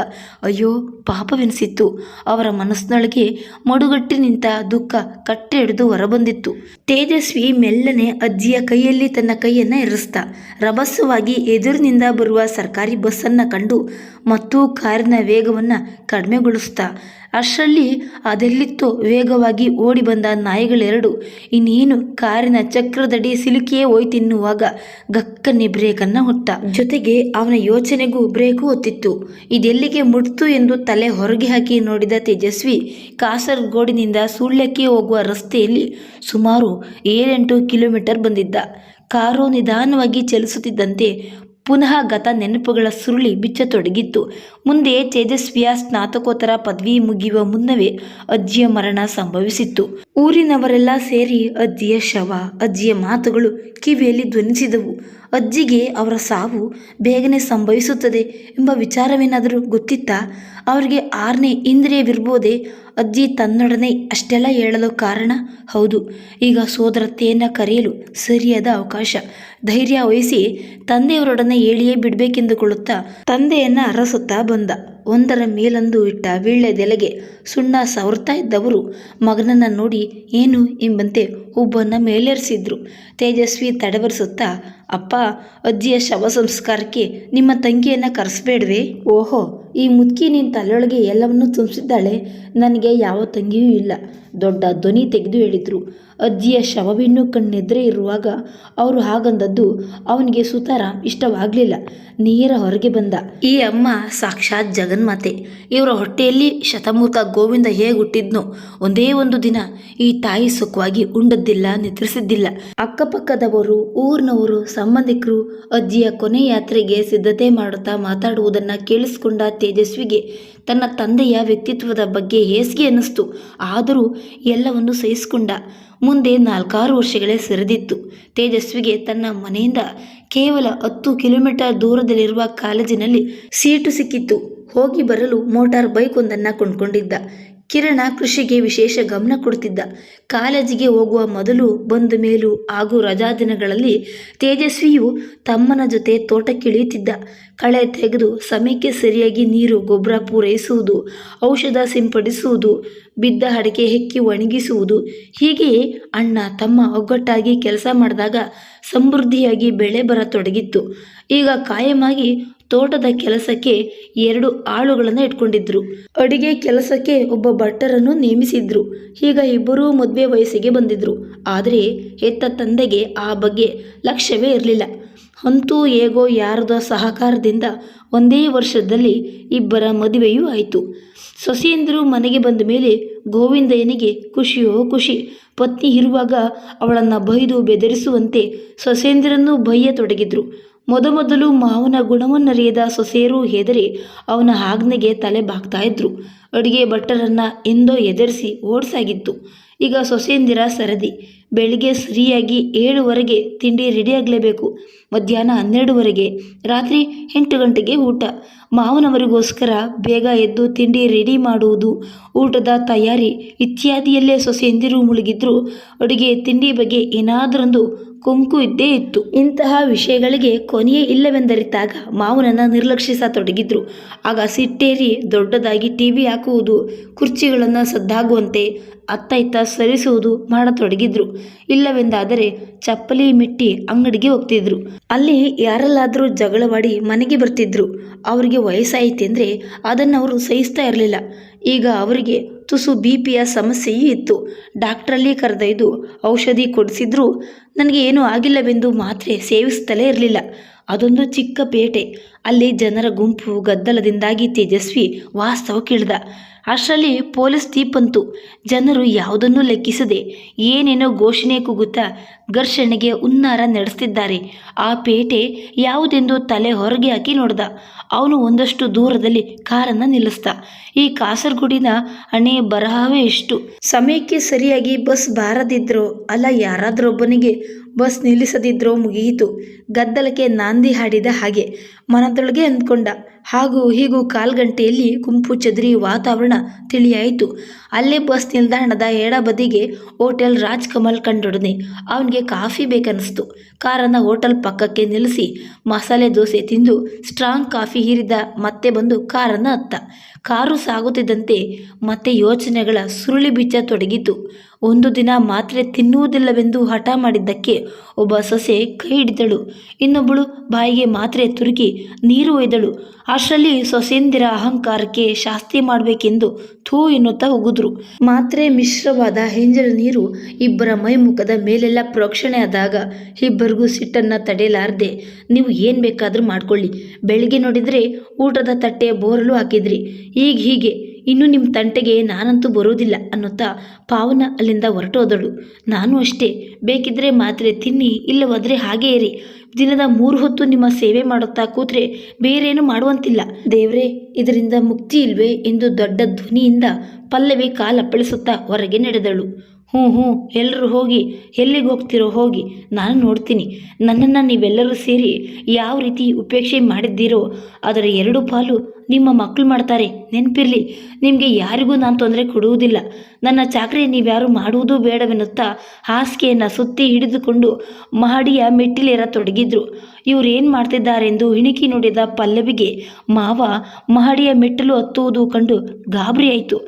ಅಯ್ಯೋ ಪಾಪವೆನಿಸಿತ್ತು. ಅವರ ಮನಸ್ಸಿನೊಳಗೆ ಮಡುಗಟ್ಟಿ ನಿಂತ ದುಃಖ ಕಟ್ಟೆ ಹಿಡಿದು ಹೊರಬಂದಿತ್ತು. ತೇಜಸ್ವಿ ಮೆಲ್ಲನೆ ಅಜ್ಜಿಯ ಕೈಯಲ್ಲಿ ತನ್ನ ಕೈಯನ್ನು ಇರಿಸ್ತಾ ರಭಸವಾಗಿ ಎದುರಿನಿಂದ ಬರುವ ಸರ್ಕಾರಿ ಬಸ್ಸನ್ನು ಕಂಡು ಮತ್ತು ಕಾರಿನ ವೇಗವನ್ನು ಕಡಿಮೆಗೊಳಿಸ್ತಾ ಅಷ್ಟರಲ್ಲಿ ಅದೆಲ್ಲಿತ್ತೋ ವೇಗವಾಗಿ ಓಡಿ ಬಂದ ನಾಯಿಗಳೆರಡು ಇನ್ನೇನು ಕಾರಿನ ಚಕ್ರದಡಿ ಸಿಲುಕಿಯೇ ಹೋಯ್ತೆನ್ನುವಾಗ ಗಕ್ಕನೆ ಬ್ರೇಕನ್ನು ಹೊತ್ತ. ಜೊತೆಗೆ ಅವನ ಯೋಚನೆಗೂ ಬ್ರೇಕು ಹೊತ್ತಿತ್ತು. ಇದೆಲ್ಲಿಗೆ ಮುಟ್ತು ಎಂದು ತಲೆ ಹೊರಗೆ ಹಾಕಿ ನೋಡಿದ ತೇಜಸ್ವಿ ಕಾಸರಗೋಡಿನಿಂದ ಸುಳ್ಯಕ್ಕೆ ಹೋಗುವ ರಸ್ತೆಯಲ್ಲಿ ಸುಮಾರು 7-8 ಕಿಲೋಮೀಟರ್ ಬಂದಿದ್ದ. ಕಾರು ನಿಧಾನವಾಗಿ ಚಲಿಸುತ್ತಿದ್ದಂತೆ ಪುನಃ ಗತ ನೆನಪುಗಳ ಸುರುಳಿ ಬಿಚ್ಚತೊಡಗಿತ್ತು. ಮುಂದೆ ತೇಜಸ್ವಿಯ ಸ್ನಾತಕೋತ್ತರ ಪದವಿ ಮುಗಿಯುವ ಮುನ್ನವೇ ಅಜ್ಜಿಯ ಮರಣ ಸಂಭವಿಸಿತ್ತು. ಊರಿನವರೆಲ್ಲ ಸೇರಿ ಅಜ್ಜಿಯ ಶವ, ಅಜ್ಜಿಯ ಮಾತುಗಳು ಕಿವಿಯಲ್ಲಿ ಧ್ವನಿಸಿದವು. ಅಜ್ಜಿಗೆ ಅವರ ಸಾವು ಬೇಗನೆ ಸಂಭವಿಸುತ್ತದೆ ಎಂಬ ವಿಚಾರವೇನಾದರೂ ಗೊತ್ತಿತ್ತಾ? ಅವರಿಗೆ 6ನೇ ಇಂದ್ರಿಯವಿರ್ಬೋದೇ? ಅಜ್ಜಿ ತನ್ನೊಡನೆ ಅಷ್ಟೆಲ್ಲ ಹೇಳಲು ಕಾರಣ? ಹೌದು, ಈಗ ಸೋದರತ್ತೆಯನ್ನು ಕರೆಯಲು ಸರಿಯಾದ ಅವಕಾಶ. ಧೈರ್ಯ ವಹಿಸಿ ತಂದೆಯವರೊಡನೆ ಹೇಳಿಯೇ ಬಿಡಬೇಕೆಂದುಕೊಳ್ಳುತ್ತಾ ತಂದೆಯನ್ನು ಅರಸುತ್ತಾ ಬಂದ. ಒಂದರ ಮೇಲೊಂದು ಇಟ್ಟ ವೀಳ್ಯದೆಲೆಗೆ ಸುಣ್ಣ ಸವರ್ತಾ ಇದ್ದವರು ಮಗನನ್ನು ನೋಡಿ ಏನು ಎಂಬಂತೆ ಹುಬ್ಬನ್ನು ಮೇಲೇರಿಸಿದ್ರು. ತೇಜಸ್ವಿ ತಡವರಿಸುತ್ತಾ, ಅಪ್ಪ, ಅಜ್ಜಿಯ ಶವ ಸಂಸ್ಕಾರಕ್ಕೆ ನಿಮ್ಮ ತಂಗಿಯನ್ನು ಕರೆಸಬೇಡ್ವೇ? ಓಹೋ, ಈ ಮುದುಕಿ ನಿನ್ನ ತಲೆಯೊಳಗೆ ಎಲ್ಲವನ್ನೂ ತುಂಬಿಸಿದ್ದಾಳೆ. ನನಗೆ ಯಾವ ತಂಗಿಯೂ ಇಲ್ಲ, ದೊಡ್ಡ ಧ್ವನಿ ತೆಗೆದು ಹೇಳಿದರು. ಅಜ್ಜಿಯ ಶವವಿನ್ನೂ ಕಣ್ಣೆದುರೇ ಇರುವಾಗ ಅವರು ಹಾಗಂದದ್ದು ಅವನಿಗೆ ಸುತಾರಾಮ್ ಇಷ್ಟವಾಗಲಿಲ್ಲ. ನೇರ ಹೊರಗೆ ಬಂದ. ಈ ಅಮ್ಮ ಸಾಕ್ಷಾತ್ ಜಗನ್ಮಾತೆ. ಇವರ ಹೊಟ್ಟೆಯಲ್ಲಿ ಶತಮೂತ ಗೋವಿಂದ ಹೇಗೆ ಹುಟ್ಟಿದ್ನೋ ಒಂದೇ ಒಂದು ದಿನ ಈ ತಾಯಿ ಸುಖವಾಗಿ ಉಂಡದ್ದಿಲ್ಲ, ನಿದ್ರಿಸಿದ್ದಿಲ್ಲ. ಅಕ್ಕಪಕ್ಕದವರು, ಊರಿನವರು, ಸಂಬಂಧಿಕರು ಅಜ್ಜಿಯ ಕೊನೆ ಯಾತ್ರೆಗೆ ಸಿದ್ಧತೆ ಮಾಡುತ್ತಾ ಮಾತಾಡುವುದನ್ನು ಕೇಳಿಸಿಕೊಂಡ ತೇಜಸ್ವಿಗೆ ತನ್ನ ತಂದೆಯ ವ್ಯಕ್ತಿತ್ವದ ಬಗ್ಗೆ ಹೇಸಿಗೆ ಅನ್ನಿಸ್ತು. ಆದರೂ ಎಲ್ಲವನ್ನು ಸಹಿಸಿಕೊಂಡ. ಮುಂದೆ 4-6 ವರ್ಷಗಳೇ ಸರಿದಿತ್ತು. ತೇಜಸ್ವಿಗೆ ತನ್ನ ಮನೆಯಿಂದ ಕೇವಲ 10 ಕಿಲೋಮೀಟರ್ ದೂರದಲ್ಲಿರುವ ಕಾಲೇಜಿನಲ್ಲಿ ಸೀಟು ಸಿಕ್ಕಿತ್ತು. ಹೋಗಿ ಬರಲು ಮೋಟಾರ್ ಬೈಕ್ ಒಂದನ್ನು ಕೊಂಡ್ಕೊಂಡಿದ್ದ. ಕಿರಣ ಕೃಷಿಗೆ ವಿಶೇಷ ಗಮನ ಕೊಡ್ತಿದ್ದ. ಕಾಲೇಜಿಗೆ ಹೋಗುವ ಮೊದಲು, ಬಂದ ಮೇಲೂ ಹಾಗೂ ರಜಾ ದಿನಗಳಲ್ಲಿ ತೇಜಸ್ವಿಯು ತಮ್ಮನ ಜೊತೆ ತೋಟಕ್ಕಿಳಿಯುತ್ತಿದ್ದ. ಕಳೆ ತೆಗೆದು ಸಮಯಕ್ಕೆ ಸರಿಯಾಗಿ ನೀರು, ಗೊಬ್ಬರ ಪೂರೈಸುವುದು, ಔಷಧ ಸಿಂಪಡಿಸುವುದು, ಬಿದ್ದ ಅಡಿಕೆ ಹೆಕ್ಕಿ ಒಣಗಿಸುವುದು, ಹೀಗೆಯೇ ಅಣ್ಣ ತಮ್ಮ ಒಗ್ಗಟ್ಟಾಗಿ ಕೆಲಸ ಮಾಡಿದಾಗ ಸಮೃದ್ಧಿಯಾಗಿ ಬೆಳೆ ಬರತೊಡಗಿತ್ತು. ಈಗ ಕಾಯಮಾಗಿ ತೋಟದ ಕೆಲಸಕ್ಕೆ 2 ಆಳುಗಳನ್ನು ಇಟ್ಕೊಂಡಿದ್ರು. ಅಡಿಗೆ ಕೆಲಸಕ್ಕೆ ಒಬ್ಬ ಭಟ್ಟರನ್ನು ನೇಮಿಸಿದ್ರು. ಈಗ ಇಬ್ಬರೂ ಮದುವೆ ವಯಸ್ಸಿಗೆ ಬಂದಿದ್ರು. ಆದರೆ ಹೆತ್ತ ತಂದೆಗೆ ಆ ಬಗ್ಗೆ ಲಕ್ಷ್ಯವೇ ಇರಲಿಲ್ಲ. ಅಂತೂ ಹೇಗೋ ಯಾರದೋ ಸಹಕಾರದಿಂದ ಒಂದೇ ವರ್ಷದಲ್ಲಿ ಇಬ್ಬರ ಮದುವೆಯೂ ಆಯಿತು. ಸೊಸೆಯಂದಿರು ಮನೆಗೆ ಬಂದ ಮೇಲೆ ಗೋವಿಂದಯ್ಯನಿಗೆ ಖುಷಿಯೋ ಖುಷಿ. ಪತ್ನಿ ಇರುವಾಗ ಅವಳನ್ನು ಬೈದು ಬೆದರಿಸುವಂತೆ ಸೊಸೆಯಂದಿರನ್ನು ಬೈಯತೊಡಗಿದ್ರು. ಮೊದಮೊದಲು ಮಾವನ ಗುಣವನ್ನರಿಯದ ಸೊಸೆಯರೂ ಹೆದರಿ ಅವನ ಆಜ್ಞೆಗೆ ತಲೆ ಬಾಗ್ತಾ ಇದ್ರು. ಅಡುಗೆ ಭಟ್ಟರನ್ನು ಎಂದೋ ಎದುರಿಸಿ ಓಡಿಸಾಗಿತ್ತು. ಈಗ ಸೊಸೆಯಂದಿರ ಸರದಿ. ಬೆಳಿಗ್ಗೆ ಸರಿಯಾಗಿ 7ವರೆಗೆ ತಿಂಡಿ ರೆಡಿಯಾಗಲೇಬೇಕು. ಮಧ್ಯಾಹ್ನ 12ವರೆಗೆ, ರಾತ್ರಿ 8 ಗಂಟೆಗೆ ಊಟ. ಮಾವನವರಿಗೋಸ್ಕರ ಬೇಗ ಎದ್ದು ತಿಂಡಿ ರೆಡಿ ಮಾಡುವುದು, ಊಟದ ತಯಾರಿ ಇತ್ಯಾದಿಯಲ್ಲೇ ಸೊಸೆಯಂದಿರು ಮುಳುಗಿದ್ರು. ಅಡುಗೆ ತಿಂಡಿ ಬಗ್ಗೆ ಏನಾದರೊಂದು ಕೊಂಕು ಇದ್ದೇ ಇತ್ತು. ಇಂತಹ ವಿಷಯಗಳಿಗೆ ಕೊನೆಯೇ ಇಲ್ಲವೆಂದರಿತಾಗ ಮಾವನನ್ನು ನಿರ್ಲಕ್ಷಿಸತೊಡಗಿದ್ರು. ಆಗ ಸಿಟ್ಟೇರಿ ದೊಡ್ಡದಾಗಿ ಟಿವಿ ಹಾಕುವುದು, ಕುರ್ಚಿಗಳನ್ನು ಸದ್ದಾಗುವಂತೆ ಅತ್ತ ಇತ್ತ ಸರಿಸುವುದು ಮಾಡತೊಡಗಿದ್ರು. ಇಲ್ಲವೆಂದಾದರೆ ಚಪ್ಪಲಿ ಮೆಟ್ಟಿ ಅಂಗಡಿಗೆ ಹೋಗ್ತಿದ್ರು. ಅಲ್ಲಿ ಯಾರಲ್ಲಾದರೂ ಜಗಳವಾಡಿ ಮನೆಗೆ ಬರ್ತಿದ್ರು. ಅವರಿಗೆ ವಯಸ್ಸಾಯಿತೆಂದರೆ ಅದನ್ನು ಅವರು ಸಹಿಸ್ತಾ ಇರಲಿಲ್ಲ. ಈಗ ಅವರಿಗೆ ತುಸು BP ಯ ಸಮಸ್ಯೆಯೂ ಇತ್ತು. ಡಾಕ್ಟ್ರಲ್ಲಿ ಕರೆದೊಯ್ದು ಔಷಧಿ ಕೊಡಿಸಿದ್ರೂ ನನಗೆ ಏನೂ ಆಗಿಲ್ಲವೆಂದು ಮಾತ್ರೆ ಸೇವಿಸ್ತಲೇ ಇರಲಿಲ್ಲ. ಅದೊಂದು ಚಿಕ್ಕ ಪೇಟೆ. ಅಲ್ಲಿ ಜನರ ಗುಂಪು ಗದ್ದಲದಿಂದಾಗಿ ತೇಜಸ್ವಿ ವಾಸ್ತವಕ್ಕಿಳಿದ. ಅಷ್ಟರಲ್ಲಿ ಪೊಲೀಸ್ ಜೀಪ್ ಬಂತು. ಜನರು ಯಾವುದನ್ನೂ ಲೆಕ್ಕಿಸದೆ ಏನೇನೋ ಘೋಷಣೆ ಕೂಗುತ್ತಾ ಘರ್ಷಣೆಗೆ ಹುನ್ನಾರ ನಡೆಸ್ತಿದ್ದಾರೆ. ಆ ಪೇಟೆ ಯಾವುದೆಂದು ತಲೆ ಹೊರಗೆ ಹಾಕಿ ನೋಡ್ದ. ಅವನು ಒಂದಷ್ಟು ದೂರದಲ್ಲಿ ಕಾರನ್ನು ನಿಲ್ಲಿಸ್ದ. ಈ ಕಾಸರಗೋಡಿನ ಹಣೆ ಬರಹವೇ ಇಷ್ಟು. ಸಮಯಕ್ಕೆ ಸರಿಯಾಗಿ ಬಸ್ ಬಾರದಿದ್ರೋ ಅಲ್ಲ ಯಾರಾದರೊಬ್ಬನಿಗೆ ಬಸ್ ನಿಲ್ಲಿಸದಿದ್ರೋ ಮುಗಿಯಿತು. ಗದ್ದಲಕ್ಕೆ ನಾಂದಿ ಹಾಡಿದ ಹಾಗೆ. ಮನದೊಳಗೆ ಅಂದ್ಕೊಂಡ, ಹಾಗೂ ಹೀಗೂ ಕಾಲ್ಗಂಟೆಯಲ್ಲಿ ಗುಂಪು ಚದುರಿ ವಾತಾವರಣ ತಿಳಿಯಾಯಿತು. ಅಲ್ಲೇ ಬಸ್ ನಿಲ್ದಾಣದ ಎಡಬದಿಗೆ ಹೋಟೆಲ್ ರಾಜ್ ಕಮಲ್ ಕಂಡೊಡನೆ ಅವನಿಗೆ ಕಾಫಿ ಬೇಕನ್ನಿಸ್ತು. ಕಾರನ್ನು ಹೋಟೆಲ್ ಪಕ್ಕಕ್ಕೆ ನಿಲ್ಲಿಸಿ ಮಸಾಲೆ ದೋಸೆ ತಿಂದು ಸ್ಟ್ರಾಂಗ್ ಕಾಫಿ ಹೀರಿದ ಮತ್ತೆ ಬಂದು ಕಾರನ್ನು ಹತ್ತ. ಕಾರು ಸಾಗುತ್ತಿದ್ದಂತೆ ಮತ್ತೆ ಯೋಚನೆಗಳ ಸುರುಳಿ ಬಿಚ್ಚತೊಡಗಿತು. ಒಂದು ದಿನ ಮಾತ್ರೆ ತಿನ್ನುವುದಿಲ್ಲವೆಂದು ಹಠ ಮಾಡಿದ್ದಕ್ಕೆ ಒಬ್ಬ ಸೊಸೆ ಕೈ ಹಿಡಿದಳು. ಇನ್ನೊಬ್ಬಳು ಬಾಯಿಗೆ ಮಾತ್ರೆ ತುರುಕಿ ನೀರು ಒಯ್ದಳು. ಅಷ್ಟರಲ್ಲಿ ಸೊಸೆಯಂದಿರ ಅಹಂಕಾರಕ್ಕೆ ಶಾಸ್ತಿ ಮಾಡಬೇಕೆಂದು ಥೂ ಎನ್ನುತ್ತಾ ಉಗಿದ್ರು. ಮಾತ್ರೆ ಮಿಶ್ರವಾದ ಎಂಜಲ ನೀರು ಇಬ್ಬರ ಮೈಮುಖದ ಮೇಲೆಲ್ಲ ಪ್ರೋಕ್ಷಣೆ ಆದಾಗ ಇಬ್ಬರಿಗೂ ಸಿಟ್ಟನ್ನು ತಡೆಯಲಾರದೆ, ನೀವು ಏನು ಬೇಕಾದರೂ ಮಾಡ್ಕೊಳ್ಳಿ, ಬೆಳಿಗ್ಗೆ ನೋಡಿದರೆ ಊಟದ ತಟ್ಟೆ ಬೋರಲು ಹಾಕಿದ್ರಿ, ಈಗ ಹೀಗೆ ಇನ್ನು ನಿಮ್ಮ ತಂಟೆಗೆ ನಾನಂತೂ ಬರೋದಿಲ್ಲ ಅನ್ನುತ್ತಾ ಪಾವನ ಅಲ್ಲಿಂದ ಹೊರಟೋದಳು. ನಾನು ಅಷ್ಟೇ, ಬೇಕಿದ್ರೆ ಮಾತ್ರೆ ತಿನ್ನಿ, ಇಲ್ಲವಾದರೆ ಹಾಗೇ ಇರಿ. ದಿನದ 3 ಹೊತ್ತು ನಿಮ್ಮ ಸೇವೆ ಮಾಡುತ್ತಾ ಕೂತ್ರೆ ಬೇರೇನು ಮಾಡುವಂತಿಲ್ಲ. ದೇವ್ರೇ, ಇದರಿಂದ ಮುಕ್ತಿ ಇಲ್ವೇ ಎಂದು ದೊಡ್ಡ ಧ್ವನಿಯಿಂದ ಪಲ್ಲವಿ ಕಾಲಪ್ಪಳಿಸುತ್ತಾ ಹೊರಗೆ ನಡೆದಳು. ಹ್ಞೂ ಎಲ್ಲರೂ ಹೋಗಿ, ಎಲ್ಲಿಗೆ ಹೋಗ್ತಿರೋ ಹೋಗಿ, ನಾನು ನೋಡ್ತೀನಿ. ನನ್ನನ್ನು ನೀವೆಲ್ಲರೂ ಸೇರಿ ಯಾವ ರೀತಿ ಉಪೇಕ್ಷೆ ಮಾಡಿದ್ದೀರೋ ಅದರ 2 ಪಾಲು ನಿಮ್ಮ ಮಕ್ಕಳು ಮಾಡ್ತಾರೆ. ನೆನಪಿರಲಿ, ನಿಮಗೆ ಯಾರಿಗೂ ನಾನು ತೊಂದರೆ ಕೊಡುವುದಿಲ್ಲ. ನನ್ನ ಚಾಕರಿ ನೀವ್ಯಾರು ಮಾಡುವುದೂ ಬೇಡವೆನ್ನುತ್ತಾ ಹಾಸಿಗೆಯನ್ನು ಸುತ್ತಿ ಹಿಡಿದುಕೊಂಡು ಮಹಡಿಯ ಮೆಟ್ಟಿಲೇರತೊಡಗಿದ್ರು. ಇವರೇನು ಮಾಡ್ತಿದ್ದಾರೆಂದು ಇಣಿಕಿ ನೋಡಿದ ಪಲ್ಲವಿಗೆ ಮಾವ ಮಹಡಿಯ ಮೆಟ್ಟಲು ಹತ್ತುವುದು ಕಂಡು ಗಾಬರಿಯಾಯಿತು.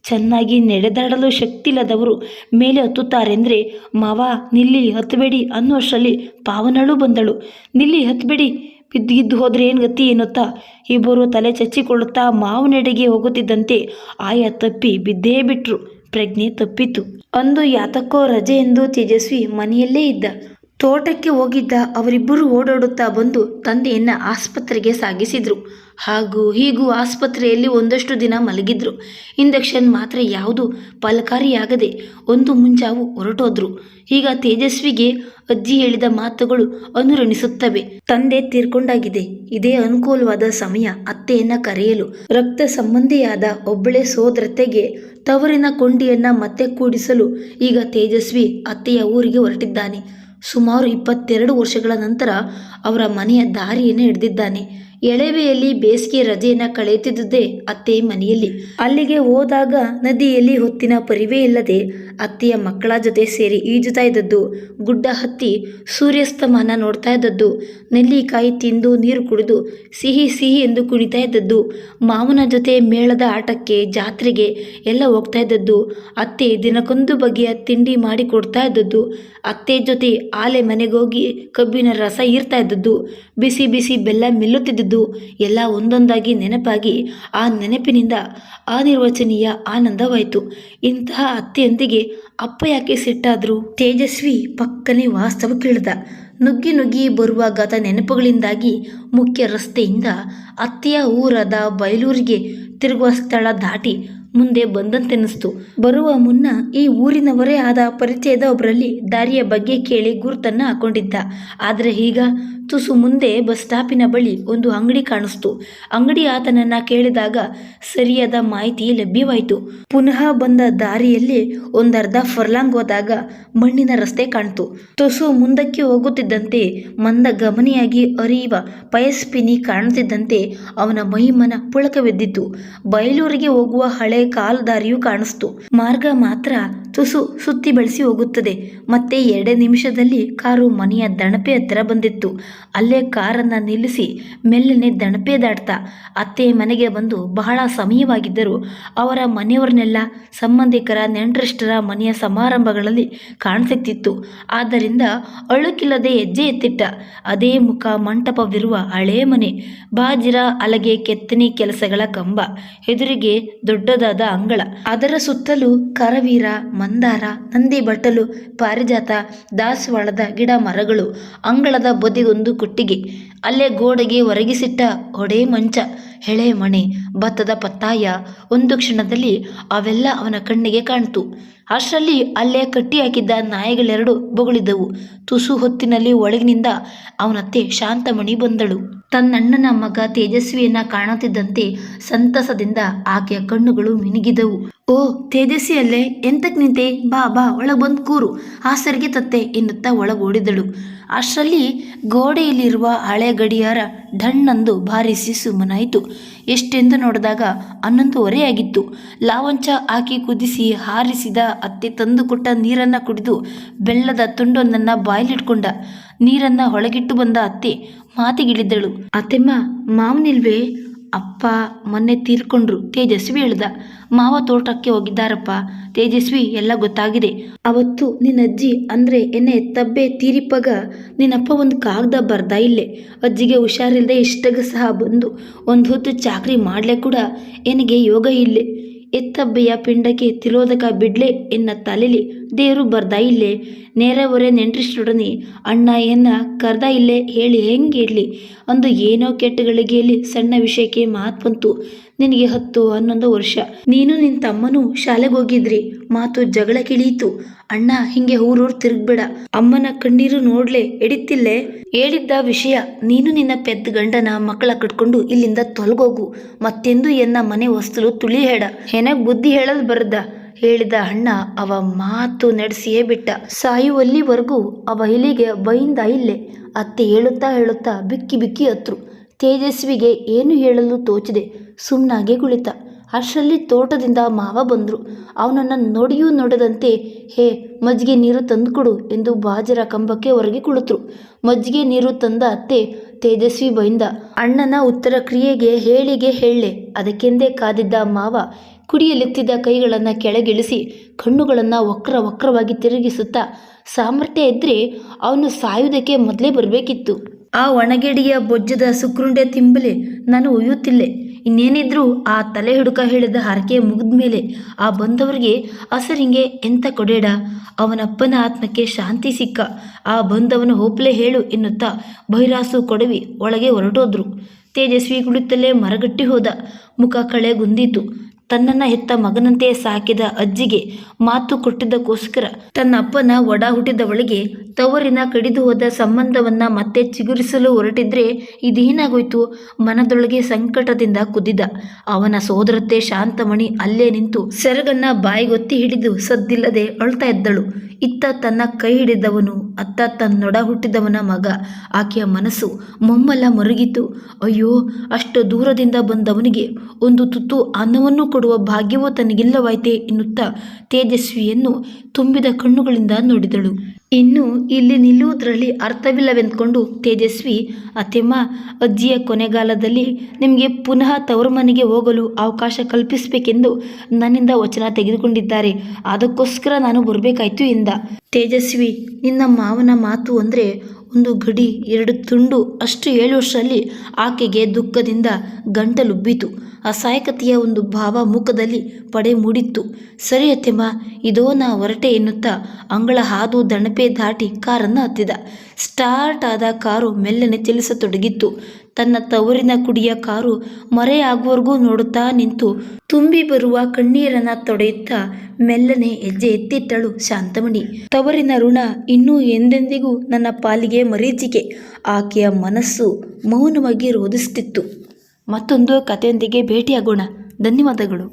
ಚೆನ್ನಾಗಿ ನಡೆದಾಡಲು ಶಕ್ತಿಯಿಲ್ಲದವರು ಮೇಲೆ ಹತ್ತುತ್ತಾರೆಂದರೆ ಮಾವ ನಿಲ್ಲಿ, ಹತ್ತಬೇಡಿ ಅನ್ನುವಷ್ಟರಲ್ಲಿ ಪಾವನಳು ಬಂದಳು. ನಿಲ್ಲಿ, ಹತ್ತಬೇಡಿ, ಬಿದ್ದು ಹೋದರೆ ಏನು ಗತಿ ಎನ್ನುತ್ತಾ ಇಬ್ಬರು ತಲೆ ಚಚ್ಚಿಕೊಳ್ಳುತ್ತಾ ಮಾವನೆಡೆಗೆ ಹೋಗುತ್ತಿದ್ದಂತೆ ಆಯ ತಪ್ಪಿ ಬಿದ್ದೇ ಬಿಟ್ರು. ಪ್ರಜ್ಞೆ ತಪ್ಪಿತು. ಅಂದು ಯಾತಕ್ಕೋ ರಜೆ ಎಂದು ತೇಜಸ್ವಿ ಮನೆಯಲ್ಲೇ ಇದ್ದ. ತೋಟಕ್ಕೆ ಹೋಗಿದ್ದ ಅವರಿಬ್ಬರು ಓಡಾಡುತ್ತಾ ಬಂದು ತಂದೆಯನ್ನು ಆಸ್ಪತ್ರೆಗೆ ಸಾಗಿಸಿದ್ರು. ಹಾಗೂ ಹೀಗೂ ಆಸ್ಪತ್ರೆಯಲ್ಲಿ ಒಂದಷ್ಟು ದಿನ ಮಲಗಿದ್ರು. ಇಂಜೆಕ್ಷನ್ ಮಾತ್ರೆ ಯಾವುದು ಫಲಕಾರಿಯಾಗದೆ ಒಂದು ಮುಂಜಾವು ಹೊರಟೋದ್ರು. ಈಗ ತೇಜಸ್ವಿಗೆ ಅಜ್ಜಿ ಹೇಳಿದ ಮಾತುಗಳು ಅನುರಣಿಸುತ್ತವೆ. ತಂದೆ ತೀರ್ಕೊಂಡಾಗಿದೆ, ಇದೇ ಅನುಕೂಲವಾದ ಸಮಯ ಅತ್ತೆಯನ್ನ ಕರೆಯಲು. ರಕ್ತ ಸಂಬಂಧಿಯಾದ ಒಬ್ಬಳೆ ಸೋದರತೆಗೆ ತವರಿನ ಕೊಂಡಿಯನ್ನ ಮತ್ತೆ ಕೂಡಿಸಲು ಈಗ ತೇಜಸ್ವಿ ಅತ್ತೆಯ ಊರಿಗೆ ಹೊರಟಿದ್ದಾನೆ. ಸುಮಾರು 22 ವರ್ಷಗಳ ನಂತರ ಅವರ ಮನೆಯ ದಾರಿಯನ್ನು ಹಿಡಿದಿದ್ದಾನೆ. ಎಳವೆಯಲ್ಲಿ ಬೇಸಿಗೆ ರಜೆಯನ್ನು ಕಳೆಯುತ್ತಿದ್ದುದೇ ಅತ್ತೆ ಮನೆಯಲ್ಲಿ. ಅಲ್ಲಿಗೆ ಹೋದಾಗ ನದಿಯಲ್ಲಿ ಹೊತ್ತಿನ ಪರಿವೇ ಇಲ್ಲದೆ ಅತ್ತೆಯ ಮಕ್ಕಳ ಜೊತೆ ಸೇರಿ ಈಜುತ್ತಾ ಇದ್ದದ್ದು, ಗುಡ್ಡ ಹತ್ತಿ ಸೂರ್ಯಾಸ್ತಮಾನ ನೋಡ್ತಾ ಇದ್ದದ್ದು, ನೆಲ್ಲಿಕಾಯಿ ತಿಂದು ನೀರು ಕುಡಿದು ಸಿಹಿ ಸಿಹಿ ಎಂದು ಕುಣಿತಾ ಇದ್ದದ್ದು, ಮಾವನ ಜೊತೆ ಮೇಳದ ಆಟಕ್ಕೆ ಜಾತ್ರೆಗೆ ಎಲ್ಲ ಹೋಗ್ತಾ ಇದ್ದದ್ದು, ಅತ್ತೆ ದಿನಕ್ಕೊಂದು ಬಗೆಯ ತಿಂಡಿ ಮಾಡಿ ಕೊಡ್ತಾ ಇದ್ದದ್ದು, ಅತ್ತೆ ಜೊತೆ ಆಲೆ ಮನೆಗೋಗಿ ಕಬ್ಬಿನ ರಸ ಈರ್ತಾ ಇದ್ದದ್ದು, ಬಿಸಿ ಬಿಸಿ ಬೆಲ್ಲ ಮೆಲ್ಲುತ್ತಿದ್ದದ್ದು ಎಲ್ಲ ಒಂದೊಂದಾಗಿ ನೆನಪಾಗಿ ಆ ನೆನಪಿನಿಂದ ಅನಿರ್ವಚನೀಯ ಆನಂದವಾಯಿತು. ಇಂತಹ ಅತ್ತೆಯೊಂದಿಗೆ ಅಪ್ಪ ಯಾಕೆ ಸಿಟ್ಟಾದ್ರು? ತೇಜಸ್ವಿ ಪಕ್ಕನೆ ವಾಸ್ತವಕ್ಕಿಳಿದ. ನುಗ್ಗಿ ನುಗ್ಗಿ ಬರುವ ಗತ ನೆನಪುಗಳಿಂದಾಗಿ ಮುಖ್ಯ ರಸ್ತೆಯಿಂದ ಅತ್ತೆಯ ಊರಾದ ಬಯಲೂರಿಗೆ ತಿರುಗುವ ಸ್ಥಳ ದಾಟಿ ಮುಂದೆ ಬಂದಂತೆನ್ನಿಸ್ತು. ಬರುವ ಮುನ್ನ ಈ ಊರಿನವರೇ ಆದ ಪರಿಚಯದ ಒಬ್ಬರಲ್ಲಿ ದಾರಿಯ ಬಗ್ಗೆ ಕೇಳಿ ಗುರುತನ್ನು ಹಾಕೊಂಡಿದ್ದ. ಆದರೆ ಈಗ ತುಸು ಮುಂದೆ ಬಸ್ ಸ್ಟಾಪಿನ ಬಳಿ ಒಂದು ಅಂಗಡಿ ಕಾಣಿಸ್ತು. ಅಂಗಡಿ ಆತನನ್ನು ಕೇಳಿದಾಗ ಸರಿಯಾದ ಮಾಹಿತಿ ಲಭ್ಯವಾಯಿತು. ಪುನಃ ಬಂದ ದಾರಿಯಲ್ಲಿ ಒಂದರ್ಧ ಫರ್ಲಾಂಗ್ ಹೋದಾಗ ಮಣ್ಣಿನ ರಸ್ತೆ ಕಾಣ್ತು. ತುಸು ಮುಂದಕ್ಕೆ ಹೋಗುತ್ತಿದ್ದಂತೆ ಮಂದ ಗಮನಿಯಾಗಿ ಹರಿಯುವ ಪಯಸ್ಪಿನಿ ಕಾಣುತ್ತಿದ್ದಂತೆ ಅವನ ಮೈಮನ ಪುಳಕವೆದ್ದಿತು. ಬಯಲೂರಿಗೆ ಹೋಗುವ ಹಳೆ ಕಾಲ್ದಾರಿಯೂ ಕಾಣಿಸ್ತು. ಮಾರ್ಗ ಮಾತ್ರ ತುಸು ಸುತ್ತಿ ಬೆಳೆಸಿ ಹೋಗುತ್ತದೆ. ಮತ್ತೆ 2 ನಿಮಿಷದಲ್ಲಿ ಕಾರು ಮನೆಯ ದಣಪೆ ಹತ್ತಿರ ಬಂದಿತ್ತು. ಅಲ್ಲೇ ಕಾರನ್ನು ನಿಲ್ಲಿಸಿ ಮೆಲ್ಲನೆ ದಣಪೆ ದಾಟ್ತಾ ಅತ್ತೆಯ ಮನೆಗೆ ಬಂದು ಬಹಳ ಸಮಯವಾಗಿದ್ದರೂ ಅವರ ಮನೆಯವರನ್ನೆಲ್ಲ ಸಂಬಂಧಿಕರ ನೆಂಟರಿಷ್ಟರ ಮನೆಯ ಸಮಾರಂಭಗಳಲ್ಲಿ ಕಾಣಿಸುತ್ತಿತ್ತು. ಆದ್ದರಿಂದ ಅಳುಕಿಲ್ಲದೆ ಹೆಜ್ಜೆ ಎತ್ತಿಟ್ಟ. ಅದೇ ಮುಖ ಮಂಟಪವಿರುವ ಹಳೇ ಮನೆ, ಬಾಜಿರ ಹಲಗೆ ಕೆತ್ತನೆ ಕೆಲಸಗಳ ಕಂಬ, ಎದುರಿಗೆ ದೊಡ್ಡದಾದ ಅಂಗಳ, ಅದರ ಸುತ್ತಲೂ ಕರವೀರ, ಮಂದಾರ, ನಂದಿ ಬಟ್ಟಲು, ಪಾರಿಜಾತ, ದಾಸವಾಳದ ಗಿಡ ಮರಗಳು, ಅಂಗಳದ ಬದಿಗೊಂದು ಕೊಟ್ಟಿಗೆ, ಅಲ್ಲೇ ಗೋಡೆಗೆ ಒರಗಿಸಿಟ್ಟ ಹೊಡೆ ಮಂಚ, ಎಳೆ ಮಣೆ, ಭತ್ತದ ಪತ್ತಾಯ. ಒಂದು ಕ್ಷಣದಲ್ಲಿ ಅವೆಲ್ಲ ಅವನ ಕಣ್ಣಿಗೆ ಕಾಣ್ತು. ಅಷ್ಟರಲ್ಲಿ ಅಲ್ಲೇ ಕಟ್ಟಿ ಹಾಕಿದ್ದ ನಾಯಿಗಳೆರಡು ಬೊಗಳಿದ್ದವು. ತುಸು ಹೊತ್ತಿನಲ್ಲಿ ಒಳಗಿನಿಂದ ಅವನತ್ತೆ ಶಾಂತಮಣಿ ಬಂದಳು. ತನ್ನಣ್ಣನ ಮಗ ತೇಜಸ್ವಿಯನ್ನ ಕಾಣುತ್ತಿದ್ದಂತೆ ಸಂತಸದಿಂದ ಆಕೆಯ ಕಣ್ಣುಗಳು ಮಿನುಗಿದವು. ಓ ತೇಜಸ್ವಿ ಅಲ್ಲೇ, ಎಂತಕ್ ನಿಂತೆ? ಬಾ ಬಾ, ಒಳಗೆ ಬಂದು ಕೂರು, ಹಾಸರಿಗೆ ತತ್ತೆ ಎನ್ನುತ್ತಾ ಒಳಗೋಡಿದಳು. ಅಷ್ಟರಲ್ಲಿ ಗೋಡೆಯಲ್ಲಿರುವ ಹಳೆ ಗಡಿಯಾರ ಢಣ್ಣಂದು ಬಾರಿಸಿ ಸುಮ್ಮನಾಯಿತು. ಎಷ್ಟೆಂದು ನೋಡಿದಾಗ 11:15 ಆಗಿತ್ತು. ಲಾವಂಚ ಹಾಕಿ ಕುದಿಸಿ ಹಾರಿಸಿದ ಅತ್ತೆ ತಂದುಕೊಟ್ಟ ನೀರನ್ನು ಕುಡಿದು ಬೆಲ್ಲದ ತುಂಡೊಂದನ್ನು ಬಾಯಲ್ಲಿಟ್ಕೊಂಡ. ನೀರನ್ನು ಒಳಗಿಟ್ಟು ಬಂದ ಅತ್ತೆ ಮಾತಿಗಿಳಿದಳು. ಅತ್ತೆಮ್ಮ, ಮಾವನಿಲ್ವೇ? ಅಪ್ಪ ಮೊನ್ನೆ ತೀರ್ಕೊಂಡ್ರು, ತೇಜಸ್ವಿ ಹೇಳ್ದ. ಮಾವ ತೋಟಕ್ಕೆ ಹೋಗಿದ್ದಾರಪ್ಪ. ತೇಜಸ್ವಿ, ಎಲ್ಲ ಗೊತ್ತಾಗಿದೆ. ಅವತ್ತು ನಿನ್ನಜ್ಜಿ ಅಂದರೆ ಎನ್ನೆ ತಬ್ಬೆ ತೀರಿಪ್ಪಾಗ ನಿನ್ನಪ್ಪ ಒಂದು ಕಾಗದ ಬರ್ದ ಇಲ್ಲೇ. ಅಜ್ಜಿಗೆ ಹುಷಾರಿಲ್ಲದೆ ಇಷ್ಟಾಗ ಸಹ ಬಂದು ಒಂದು ಹೊತ್ತು ಚಾಕ್ರಿ ಮಾಡಲೇ ಕೂಡ ಎನಗೆ ಯೋಗ ಇಲ್ಲೇ. ಎತ್ತಬ್ಬೆಯ ಪಿಂಡಕ್ಕೆ ತಿಲೋದಕ ಬಿಡ್ಲೆ ಎನ್ನ ತಲೆಲಿ ದೇವರು ಬರ್ದ ಇಲ್ಲೇ. ನೇರವರೆ ನೆಂಟ್ರಿಷ್ಟೊಡನೆ ಅಣ್ಣ ಎನ್ನ ಕರ್ದ ಇಲ್ಲೇ ಹೇಳಿ ಹೆಂಗೆ ಇರಲಿ. ಒಂದು ಏನೋ ಕೆಟ್ಟ ಗಳಿಗೆಯಲ್ಲಿ ಸಣ್ಣ ವಿಷಯಕ್ಕೆ ಮಾತು ಬಂತು. ನಿನಗೆ 10-11 ವರ್ಷ. ನೀನು ನಿನ್ನ ತಮ್ಮನೂ ಶಾಲೆಗೆ ಹೋಗಿದ್ರಿ. ಮಾತು ಜಗಳ ಕಿಳಿಯಿತು. ಅಣ್ಣ, ಹಿಂಗೆ ಊರೂರು ತಿರುಗಬೇಡ. ಅಮ್ಮನ ಕಣ್ಣೀರು ನೋಡ್ಲೆ ಎಡಿತಿಲ್ಲೇ. ಹೇಳಿದ್ದ ವಿಷಯ ನೀನು ನಿನ್ನ ಪೆದ್ದ ಗಂಡನ ಮಕ್ಕಳ ಕಟ್ಕೊಂಡು ಇಲ್ಲಿಂದ ತೊಲಗೋಗು. ಮತ್ತೆಂದು ಎನ್ನ ಮನೆ ವಸ್ತುಲು ತುಳಿ ಹೇಳ. ಹೆನಗ್ ಬುದ್ಧಿ ಹೇಳಲ್ ಬರದ ಹೇಳಿದ ಅಣ್ಣ ಅವ ಮಾತು ನಡೆಸಿಯೇ ಬಿಟ್ಟ. ಸಾಯುವಲ್ಲಿವರೆಗೂ ಅವ ಇಲಿಗೆ ಬೈಂದ ಇಲ್ಲೇ. ಅತ್ತೆ ಹೇಳುತ್ತಾ ಬಿಕ್ಕಿ ಬಿಕ್ಕಿ ಹತ್ರು. ತೇಜಸ್ವಿಗೆ ಏನು ಹೇಳಲು ತೋಚದೆ ಸುಮ್ಮನಾಗೆ ಕುಳಿತ. ಅಷ್ಟರಲ್ಲಿ ತೋಟದಿಂದ ಮಾವ ಬಂದರು. ಅವನನ್ನು ನೋಡಿಯೂ ನೋಡದಂತೆ, ಹೇ, ಮಜ್ಜಿಗೆ ನೀರು ತಂದುಕೊಡು ಎಂದು ಬಾಜರ ಕಂಬಕ್ಕೆ ಹೊರಗೆ ಕುಳಿತರು. ಮಜ್ಜಿಗೆ ನೀರು ತಂದ ಅತ್ತೆ ತೇಜಸ್ವಿ ಬೈಂದ. ಅಣ್ಣನ ಉತ್ತರ ಕ್ರಿಯೆಗೆ ಹೇಳಿಗೆ ಹೇಳೆ ಅದಕ್ಕೆಂದೇ ಕಾದಿದ್ದ ಮಾವ ಕುಡಿಯಲೆತ್ತಿದ್ದ ಕೈಗಳನ್ನು ಕೆಳಗಿಳಿಸಿ ಕಣ್ಣುಗಳನ್ನು ವಕ್ರವಾಗಿ ತಿರುಗಿಸುತ್ತಾ, ಸಾಮರ್ಥ್ಯ ಇದ್ದರೆ ಅವನು ಸಾಯುವುದಕ್ಕೆ ಮೊದಲೇ ಬರಬೇಕಿತ್ತು. ಆ ಒಣಗೆಡಿಯ ಬೊಜ್ಜದ ಸುಕ್ರುಂಡೆ ತಿಂಬಲೆ ನಾನು ಒಯ್ಯುತ್ತಿಲ್ಲೆ. ಇನ್ನೇನಿದ್ರೂ ಆ ತಲೆ ಹುಡುಕ ಹೇಳಿದ ಹರಕೆ ಮುಗಿದ ಮೇಲೆ ಆ ಬಂದವರಿಗೆ ಹಸರಿಂಗೆ ಎಂಥ ಕೊಡೇಡ. ಅವನಪ್ಪನ ಆತ್ಮಕ್ಕೆ ಶಾಂತಿ ಸಿಕ್ಕ. ಆ ಬಂದವನು ಹೋಪ್ಲೆ ಹೇಳು ಎನ್ನುತ್ತಾ ಭೈರಾಸು ಕೊಡವಿ ಒಳಗೆ ಹೊರಟೋದ್ರು. ತೇಜಸ್ವಿ ಕುಳಿತಲ್ಲೇ ಮರಗಟ್ಟಿ ಹೋದ. ಮುಖ ಕಳೆಗುಂದಿತು. ತನ್ನನ್ನು ಹೆತ್ತ ಮಗನಂತೆ ಸಾಕಿದ ಅಜ್ಜಿಗೆ ಮಾತು ಕೊಟ್ಟಿದ್ದಕ್ಕೋಸ್ಕರ ತನ್ನ ಅಪ್ಪನ ಒಡ ಹುಟ್ಟಿದವಳಿಗೆ ತವರಿನ ಕಡಿದು ಹೋದ ಸಂಬಂಧವನ್ನು ಮತ್ತೆ ಚಿಗುರಿಸಲು ಹೊರಟಿದ್ರೆ ಇದೇನಾಗೋಯ್ತು? ಮನದೊಳಗೆ ಸಂಕಟದಿಂದ ಕುದಿದ. ಅವನ ಸೋದರತ್ತೆ ಶಾಂತಮಣಿ ಅಲ್ಲೇ ನಿಂತು ಸೆರಗನ್ನ ಬಾಯಿಗೊತ್ತಿ ಹಿಡಿದು ಸದ್ದಿಲ್ಲದೆ ಅಳ್ತಾ ಇದ್ದಳು. ಇತ್ತ ತನ್ನ ಕೈ ಹಿಡಿದವನು, ಅತ್ತ ತನ್ನೊಡ ಹುಟ್ಟಿದವನ ಮಗ. ಆಕೆಯ ಮನಸ್ಸು ಮೊಮ್ಮಲ ಮರುಗಿತು. ಅಯ್ಯೋ, ಅಷ್ಟು ದೂರದಿಂದ ಬಂದವನಿಗೆ ಒಂದು ತುತ್ತು ಅನ್ನವನ್ನು ಕೊಡುವ ಭಾಗ್ಯವೂ ತನಗಿಲ್ಲವಾಯ್ತೆ ಎನ್ನುತ್ತಾ ತೇಜಸ್ವಿಯನ್ನು ತುಂಬಿದ ಕಣ್ಣುಗಳಿಂದ ನೋಡಿದಳು. ಇನ್ನು ಇಲ್ಲಿ ನಿಲ್ಲುವುದರಲ್ಲಿ ಅರ್ಥವಿಲ್ಲವೆಂದ್ಕೊಂಡು ತೇಜಸ್ವಿ, ಅತ್ತೆಮ್ಮ, ಅಜ್ಜಿಯ ಕೊನೆಗಾಲದಲ್ಲಿ ನಿಮಗೆ ಪುನಃ ತವರು ಮನೆಗೆ ಹೋಗಲು ಅವಕಾಶ ಕಲ್ಪಿಸಬೇಕೆಂದು ನನ್ನಿಂದ ವಚನ ತೆಗೆದುಕೊಂಡಿದ್ದಾರೆ. ಅದಕ್ಕೋಸ್ಕರ ನಾನು ಬರಬೇಕಾಯ್ತು ಎಂದ. ತೇಜಸ್ವಿ, ನಿನ್ನ ಮಾವನ ಮಾತು ಅಂದರೆ ಒಂದು ಗಡಿ 2 ತುಂಡು ಅಷ್ಟು ಹೇಳುವಷ್ಟರಲ್ಲಿ ಆಕೆಗೆ ದುಃಖದಿಂದ ಗಂಟಲುಬ್ಬಿತು. ಅಸಹಾಯಕತೆಯ ಒಂದು ಭಾವ ಮುಖದಲ್ಲಿ ಪಡೆ ಮೂಡಿತ್ತು. ಸರಿ ಅತ್ತೆಮ್ಮ, ಇದೋ ನಾ ಹೊರಟೆ ಎನ್ನುತ್ತಾ ಅಂಗಳ ಹಾದು ದಣಪೆ ದಾಟಿ ಕಾರನ್ನು ಹತ್ತಿದ. ಸ್ಟಾರ್ಟ್ ಆದ ಕಾರು ಮೆಲ್ಲನೆ ಚಲಿಸತೊಡಗಿತ್ತು. ತನ್ನ ತವರಿನ ಕುಡಿಯ ಕಾರು ಮರೆಯಾಗುವವರೆಗೂ ನೋಡುತ್ತಾ ನಿಂತು ತುಂಬಿ ಬರುವ ಕಣ್ಣೀರನ್ನು ತೊಡೆಯುತ್ತಾ ಮೆಲ್ಲನೆ ಹೆಜ್ಜೆ ಎತ್ತಿಟ್ಟಳು ಶಾಂತಮಣಿ. ತವರಿನ ಋಣ ಇನ್ನೂ ಎಂದೆಂದಿಗೂ ನನ್ನ ಪಾಲಿಗೆ ಮರೀಚಿಕೆ. ಆಕೆಯ ಮನಸ್ಸು ಮೌನವಾಗಿ ರೋಧಿಸುತ್ತಿತ್ತು. ಮತ್ತೊಂದು ಕಥೆಯೊಂದಿಗೆ ಭೇಟಿಯಾಗೋಣ. ಧನ್ಯವಾದಗಳು.